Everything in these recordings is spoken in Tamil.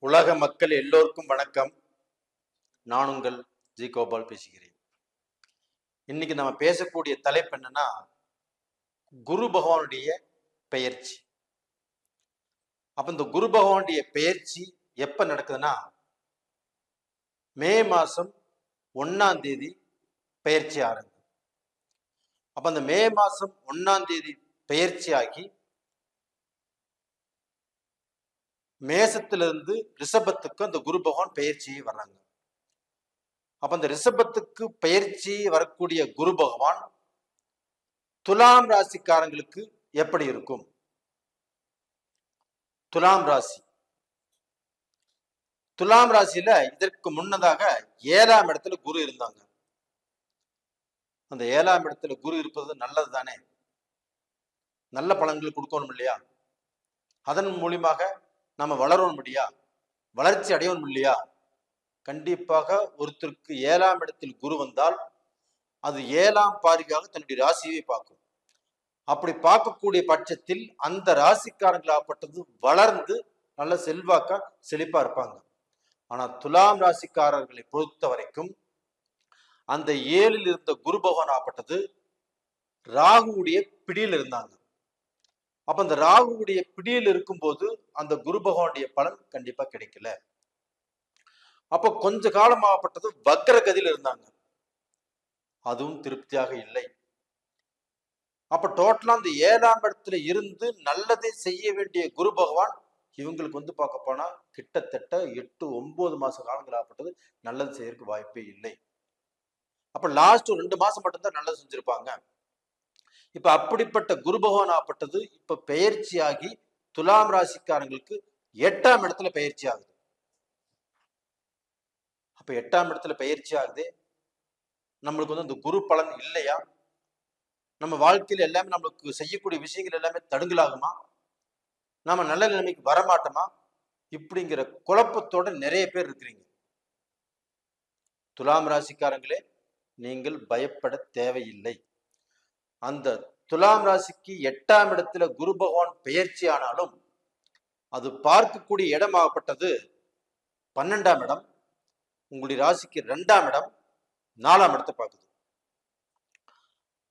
உலக மக்கள் எல்லோருக்கும் வணக்கம். நான் உங்கள் ஜி கோபால் பேசுகிறேன். இன்னைக்கு நம்ம பேசக்கூடிய தலைப்பு என்னன்னா, குரு பகவானுடைய பெயர்ச்சி. அப்ப இந்த குரு பகவானுடைய பெயர்ச்சி எப்ப நடக்குதுன்னா, மே மாசம் 1ஆம் தேதி பெயர்ச்சி ஆரம்பிக்கும். அப்ப அந்த மே மாசம் 1ஆம் தேதி பெயர்ச்சி ஆகி மேசத்திலிருந்து ரிஷபத்துக்கு அந்த குரு பகவான் பெயர்ச்சியை வர்றாங்க. அப்ப அந்த ரிஷபத்துக்கு பெயர்ச்சி வரக்கூடிய குரு பகவான் துலாம் ராசிக்காரங்களுக்கு எப்படி இருக்கும்? துலாம் ராசியில இதற்கு முன்னதாக 7ஆம் இடத்துல குரு இருந்தாங்க. அந்த 7ஆம் இடத்துல குரு இருப்பது நல்லது தானே, நல்ல பலன்கள் கொடுக்கணும் இல்லையா? அதன் மூலியமாக நம்ம வளரணும் இல்லையா, வளர்ச்சி அடையணும் இல்லையா? கண்டிப்பாக ஒருத்தருக்கு 7ஆம் இடத்தில் குரு வந்தால் அது 7ஆம் பார்வையாக தன்னுடைய ராசியை பார்க்கும். அப்படி பார்க்கக்கூடிய பட்சத்தில் அந்த ராசிக்காரங்களாகப்பட்டது வளர்ந்து நல்ல செல்வாக்கா செழிப்பா இருப்பாங்க. ஆனா துலாம் ராசிக்காரர்களை பொறுத்த வரைக்கும் அந்த 7ல் இருந்த குரு பகவான் ஆகப்பட்டது ராகுவுடைய பிடியில் இருந்தாங்க. அப்ப அந்த ராகுவுடைய பிடியில் இருக்கும்போது அந்த குரு பகவானுடைய பலன் கண்டிப்பா கிடைக்கல. அப்ப கொஞ்ச காலம் ஆகப்பட்டது வக்ர கதியில் இருந்தாங்க, அதுவும் திருப்தியாக இல்லை. அப்ப டோட்டலா அந்த 7ஆம் இடத்துல இருந்து நல்லதை செய்ய வேண்டிய குரு பகவான் இவங்களுக்கு பார்க்க போனா கிட்டத்தட்ட 8-9 மாச காலங்கள் ஆகப்பட்டது நல்லது செய்யறதுக்கு வாய்ப்பே இல்லை. அப்ப லாஸ்ட் 2 மாசம் மட்டும்தான் நல்லது செஞ்சிருப்பாங்க. இப்ப அப்படிப்பட்ட குரு பகவான் ஆகப்பட்டது இப்ப பெயர்ச்சியாகி துலாம் ராசிக்காரங்களுக்கு 8ஆம் இடத்துல பெயர்ச்சி ஆகுது. அப்ப 8ஆம் இடத்துல பயிற்சி ஆகுது. நம்மளுக்கு அந்த குரு பலன் இல்லையா? நம்ம வாழ்க்கையில எல்லாமே நம்மளுக்கு செய்யக்கூடிய விஷயங்கள் எல்லாமே தடுங்கலாகுமா? நாம நல்ல நிலைமைக்கு வரமாட்டோமா? இப்படிங்கிற குழப்பத்தோட நிறைய பேர் இருக்கிறீங்க. துலாம் ராசிக்காரங்களே, நீங்கள் பயப்பட தேவையில்லை. அந்த துலாம் ராசிக்கு 8ஆம் இடத்துல குரு பகவான் பெயர்ச்சி ஆனாலும் அது பார்க்கக்கூடிய இடமாகப்பட்டது 12ஆம் இடம், உங்களுடைய ராசிக்கு 2ஆம் இடம், 4ஆம் இடத்தை பார்க்குது.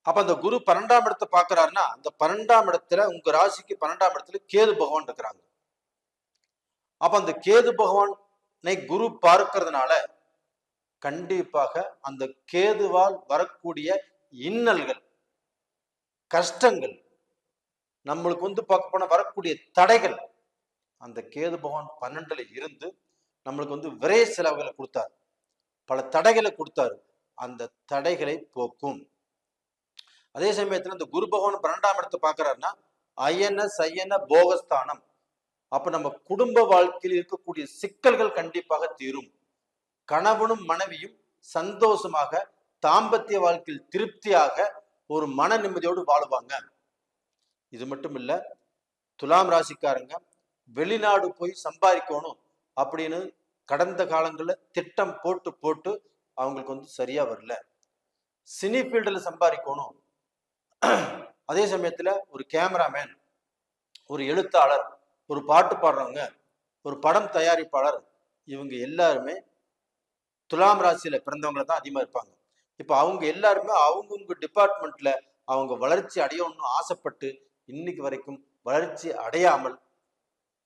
அப்ப அந்த குரு 12ஆம் இடத்தை பார்க்கிறாருன்னா அந்த 12ஆம் இடத்துல உங்க ராசிக்கு 12ஆம் இடத்துல கேது பகவான் இருக்கிறாங்க. அப்ப அந்த கேது பகவானை குரு பார்க்கறதுனால கண்டிப்பாக அந்த கேதுவால் வரக்கூடிய இன்னல்கள், கஷ்டங்கள், நம்மளுக்கு பார்க்க போனா வரக்கூடிய தடைகள், அந்த கேது பகவான் 12ல இருந்து நம்மளுக்கு விரைய செலவுகளை கொடுத்தாரு, பல தடைகளை கொடுத்தாரு. அந்த தடைகளை போக்கும். அதே சமயத்துல இந்த குரு பகவான் 12ஆம் இடத்தை பார்க்கிறாருன்னா அயன சயன போகஸ்தானம். அப்ப நம்ம குடும்ப வாழ்க்கையில் இருக்கக்கூடிய சிக்கல்கள் கண்டிப்பாக தீரும். கணவனும் மனைவியும் சந்தோஷமாக தாம்பத்திய வாழ்க்கையில் திருப்தியாக ஒரு மன நிம்மதியோடு வாழுவாங்க. இது மட்டும் இல்ல, துலாம் ராசிக்காரங்க வெளிநாடு போய் சம்பாதிக்கணும் அப்படின்னு கடந்த காலங்களில் திட்டம் போட்டு அவங்களுக்கு சரியா வரல. சினி ஃபீல்டுல சம்பாதிக்கணும், அதே சமயத்துல ஒரு கேமராமேன், ஒரு எழுத்தாளர், ஒரு பாட்டு பாடுறவங்க, ஒரு படம் தயாரிப்பாளர், இவங்க எல்லாருமே துலாம் ராசியில பிறந்தவங்களை தான் அதிகமா இருப்பாங்க. இப்ப அவங்க எல்லாருமே அவங்கவுங்க டிபார்ட்மெண்ட்ல அவங்க வளர்ச்சி அடையணும்னு ஆசைப்பட்டு இன்னைக்கு வரைக்கும் வளர்ச்சி அடையாமல்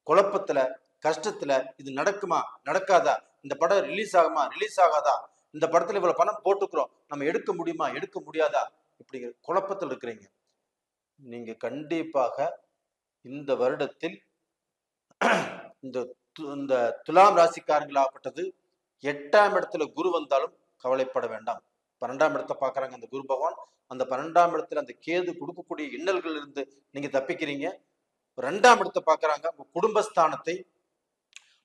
குழப்பத்துல, கஷ்டத்துல, இது நடக்குமா நடக்காதா, இந்த படம் ரிலீஸ் ஆகுமா ரிலீஸ் ஆகாதா, இந்த படத்துல இவ்வளவு பணம் போட்டுக்கிறோம், நம்ம எடுக்க முடியுமா எடுக்க முடியாதா, இப்படிங்கிற குழப்பத்தில் இருக்கிறீங்க. நீங்க கண்டிப்பாக இந்த வருடத்தில் இந்த துலாம் ராசிக்காரங்களாகப்பட்டது 8ஆம் இடத்துல குரு வந்தாலும் கவலைப்பட வேண்டாம். 12ஆம் இடத்தை பார்க்கறாங்க அந்த குரு பகவான். அந்த 12ஆம் இடத்துல அந்த கேது கொடுக்கக்கூடிய இன்னல்கள் இருந்து நீங்க தப்பிக்கிறீங்க. 2ஆம் இடத்தை பார்க்கறாங்க, உங்க குடும்பஸ்தானத்தை.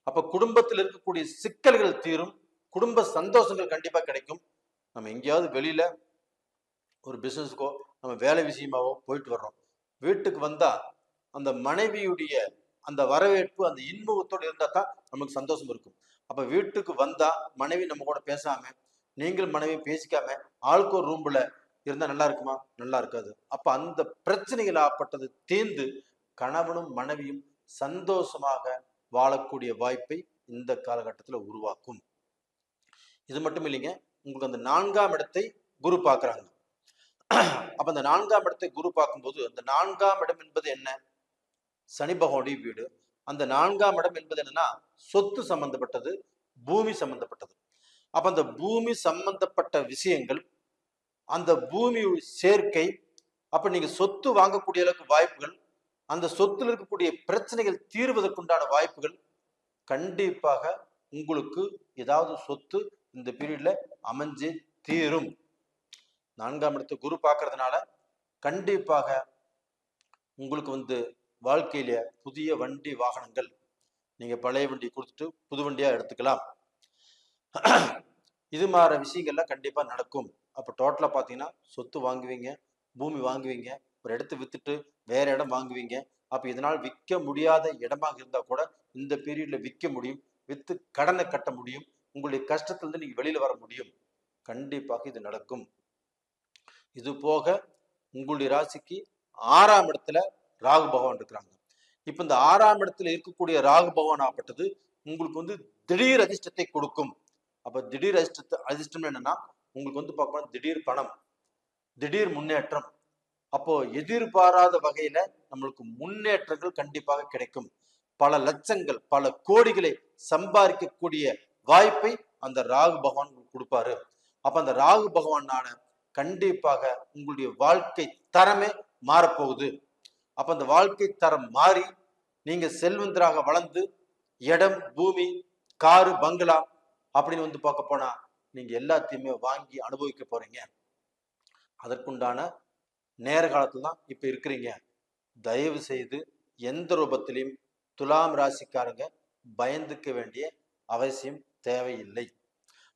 அப்ப குடும்பத்தில் இருக்கக்கூடிய சிக்கல்கள் தீரும், குடும்ப சந்தோஷங்கள் கண்டிப்பா கிடைக்கும். நம்ம எங்கேயாவது வெளியில ஒரு பிசினஸ்க்கோ நம்ம வேலை விஷயமாவோ போயிட்டு வர்றோம், வீட்டுக்கு வந்தா அந்த மனைவியுடைய அந்த வரவேற்பு, அந்த இன்முகத்தோடு இருந்தா தான் நமக்கு சந்தோஷம் இருக்கும். அப்ப வீட்டுக்கு வந்தா மனைவி நம்ம கூட பேசாம, நீங்கள் மனைவி பேசிக்காம ஆளுக்கு ஒரு ரூம்ல இருந்தா நல்லா இருக்குமா? நல்லா இருக்காது. அப்ப அந்த பிரச்சனைகள் ஆப்பட்டது தீர்ந்து கணவனும் மனைவியும் சந்தோஷமாக வாழக்கூடிய வாய்ப்பை இந்த காலகட்டத்துல உருவாக்கும். இது மட்டும் இல்லைங்க, உங்களுக்கு அந்த 4ஆம் இடத்தை குரு பார்க்கறாங்க. அப்ப அந்த 4ஆம் இடத்தை குரு பார்க்கும்போது, அந்த 4ஆம் இடம் என்பது என்ன? சனி பகவானுடைய வீடு. அந்த 4ஆம் இடம் என்பது என்னன்னா சொத்து சம்பந்தப்பட்டது, பூமி சம்பந்தப்பட்டது. அப்ப அந்த பூமி சம்பந்தப்பட்ட விஷயங்கள், அந்த பூமி சேர்க்கை, அப்ப நீங்க சொத்து வாங்கக்கூடிய அளவுக்கு வாய்ப்புகள், அந்த சொத்துல இருக்கக்கூடிய பிரச்சனைகள் தீர்வதற்குண்டான வாய்ப்புகள் கண்டிப்பாக உங்களுக்கு ஏதாவது சொத்து இந்த பீரியட்ல அமைஞ்சு தீரும். 4ஆம் இடத்தை குரு பார்க்கறதுனால கண்டிப்பாக உங்களுக்கு வாழ்க்கையில புதிய வண்டி வாகனங்கள், நீங்க பழைய வண்டி கொடுத்துட்டு புது வண்டியா எடுத்துக்கலாம். இது மாதிரி விஷயங்கள்லாம் கண்டிப்பா நடக்கும். அப்ப டோட்டலா பாத்தீங்கன்னா சொத்து வாங்குவீங்க, பூமி வாங்குவீங்க, ஒரு இடத்தை வித்துட்டு வேற இடம் வாங்குவீங்க. அப்ப இதனால் விற்க முடியாத இடமாக இருந்தா கூட இந்த பீரியட்ல விற்க முடியும், வித்து கடனை கட்ட முடியும், உங்களுடைய கஷ்டத்திலிருந்து நீங்க வெளியில வர முடியும். கண்டிப்பாக இது நடக்கும். இது போக உங்களுடைய ராசிக்கு 6ஆம் இடத்துல ராகு பகவான் இருக்கிறாங்க. இப்ப இந்த 6ஆம் இடத்துல இருக்கக்கூடிய ராகு பகவான் ஆகப்பட்டது உங்களுக்கு திடீர் அதிர்ஷ்டத்தை கொடுக்கும். அப்ப திடீர் அதிர்ஷ்டம் என்னன்னா உங்களுக்கு பார்க்கணும் திடீர் பணம், திடீர் முன்னேற்றம். அப்போ எதிர்பாராத வகையில நம்மளுக்கு முன்னேற்றங்கள் கண்டிப்பாக கிடைக்கும். பல லட்சங்கள், பல கோடிகளை சம்பாதிக்கக்கூடிய வாய்ப்பை அந்த ராகு பகவான் கொடுப்பாரு. அப்ப அந்த ராகு பகவானான கண்டிப்பாக உங்களுடைய வாழ்க்கை தரமே மாறப்போகுது. அப்ப அந்த வாழ்க்கை தரம் மாறி நீங்க செல்வந்தராக வளர்ந்து இடம், பூமி, காரு, பங்களா அப்படின்னு பார்க்க போனா நீங்க எல்லாத்தையுமே வாங்கி அனுபவிக்க போறீங்க. அதற்குண்டான நேர காலத்துல தான் இப்ப இருக்கிறீங்க. தயவு செய்து எந்த ரூபத்திலையும் துலாம் ராசிக்காரங்க பயந்துக்க வேண்டிய அவசியம் தேவையில்லை.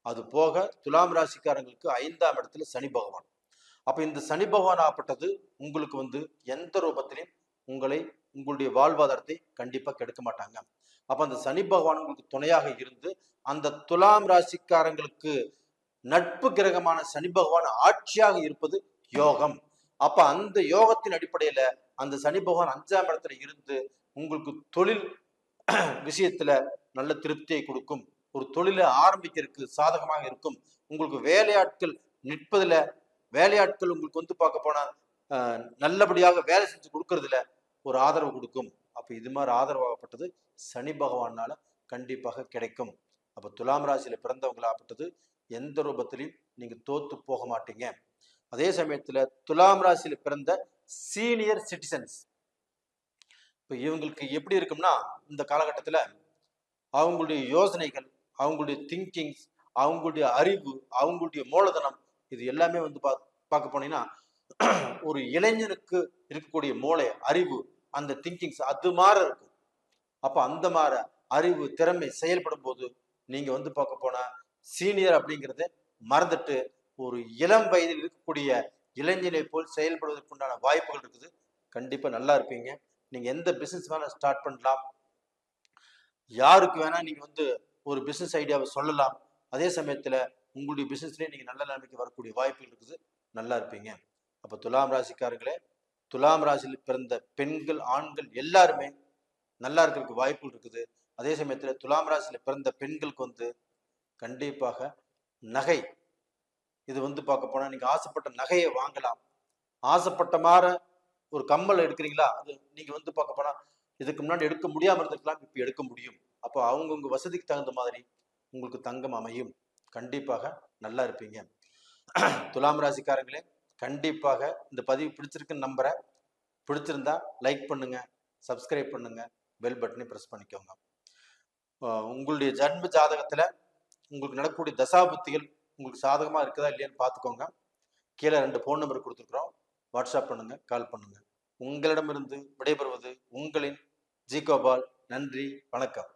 அது போக துலாம் ராசிக்காரங்களுக்கு 5ஆம் இடத்துல சனி பகவான். அப்ப இந்த சனி பகவான் ஆப்பட்டது உங்களுக்கு எந்த ரூபத்திலையும் உங்களுடைய வாழ்வாதாரத்தை கண்டிப்பா கெடுக்க மாட்டாங்க. அப்ப அந்த சனி பகவான் உங்களுக்கு துணையாக இருந்து அந்த துலாம் ராசிக்காரங்களுக்கு நட்பு கிரகமான சனி பகவான் ஆட்சியாக இருப்பது யோகம். அப்ப அந்த யோகத்தின் அடிப்படையில அந்த சனி பகவான் 5ஆம் இடத்துல இருந்து உங்களுக்கு தொழில் விஷயத்துல நல்ல திருப்தியை கொடுக்கும். ஒரு தொழிலை ஆரம்பிக்கிறதுக்கு சாதகமாக இருக்கும். உங்களுக்கு வேலையாட்கள் நிற்பதுல, வேலையாட்கள் உங்களுக்கு பார்க்க போனா நல்லபடியாக வேலை செஞ்சு கொடுக்கறதுல ஒரு ஆதரவு கொடுக்கும். அப்ப இது மாதிரி ஆதரவாகப்பட்டது சனி பகவானால கண்டிப்பாக கிடைக்கும். அப்ப துலாம் ராசியில பிறந்தவங்களாகப்பட்டது எந்த ரூபத்திலையும் நீங்க தோத்து போக மாட்டீங்க. அதே சமயத்துல துலாம் ராசியில பிறந்த சீனியர் சிட்டிசன்ஸ், இப்ப இவங்களுக்கு எப்படி இருக்கும்னா இந்த காலகட்டத்துல அவங்களுடைய யோசனைகள், அவங்களுடைய திங்கிங்ஸ், அவங்களுடைய அறிவு, அவங்களுடைய மூலதனம், இது எல்லாமே பார்க்க போனீங்கன்னா ஒரு இளைஞனுக்கு இருக்கக்கூடிய மூளை, அறிவு, அந்த திங்கிங்ஸ் அது மாதிரி இருக்கும். அப்ப அந்த மாதிரி அறிவு, திறமை செயல்படும் போது நீங்க பார்க்க போனா சீனியர் அப்படிங்கிறத மறந்துட்டு ஒரு இளம் வயதில் இருக்கக்கூடிய இளைஞனை போல் செயல்படுவதற்குண்டான வாய்ப்புகள் இருக்குது. கண்டிப்பா நல்லா இருப்பீங்க. நீங்க எந்த பிசினஸ் வேணா ஸ்டார்ட் பண்ணலாம், யாருக்கு வேணா நீங்க ஒரு பிசினஸ் ஐடியாவை சொல்லலாம். அதே சமயத்துல உங்களுடைய பிசினஸ்லயே நீங்க நல்ல நிலைமைக்கு வரக்கூடிய வாய்ப்புகள் இருக்குது. நல்லா இருப்பீங்க. அப்ப துலாம் ராசிக்காரர்களே, துலாம் ராசியில் பிறந்த பெண்கள், ஆண்கள் எல்லாருமே நல்லா இருக்கிறதுக்கு வாய்ப்புகள் இருக்குது. அதே சமயத்துல துலாம் ராசியில பிறந்த பெண்களுக்கு கண்டிப்பாக நகை, இது பார்க்க போனா நீங்க ஆசைப்பட்ட நகையை வாங்கலாம். ஆசைப்பட்ட மாதிரி ஒரு கம்மல் எடுக்கிறீங்களா, அது நீங்க பார்க்க போனா இதுக்கு முன்னாடி எடுக்க முடியாம இருந்திருக்கலாம், இப்ப எடுக்க முடியும். அப்போ அவங்கவுங்க வசதிக்கு தகுந்த மாதிரி உங்களுக்கு தங்கம் அமையும். கண்டிப்பாக நல்லா இருப்பீங்க. துலாம் ராசிக்காரங்களே, கண்டிப்பாக இந்த பதிவு பிடிச்சிருக்குன்னு நம்புறேன். பிடிச்சிருந்தா லைக் பண்ணுங்க, சப்ஸ்கிரைப் பண்ணுங்க, பெல் பட்டனை பிரஸ் பண்ணிக்கோங்க. உங்களுடைய ஜன்ம ஜாதகத்துல உங்களுக்கு நடக்கக்கூடிய தசாபுத்திகள் உங்களுக்கு சாதகமா இருக்குதா இல்லையான்னு பார்த்துக்கோங்க. கீழே 2 ஃபோன் நம்பர் கொடுத்துருக்குறோம். வாட்ஸ்அப் பண்ணுங்க, கால் பண்ணுங்க. உங்களிடமிருந்து விடைபெறுவது உங்களின் ஜி கோபால். நன்றி, வணக்கம்.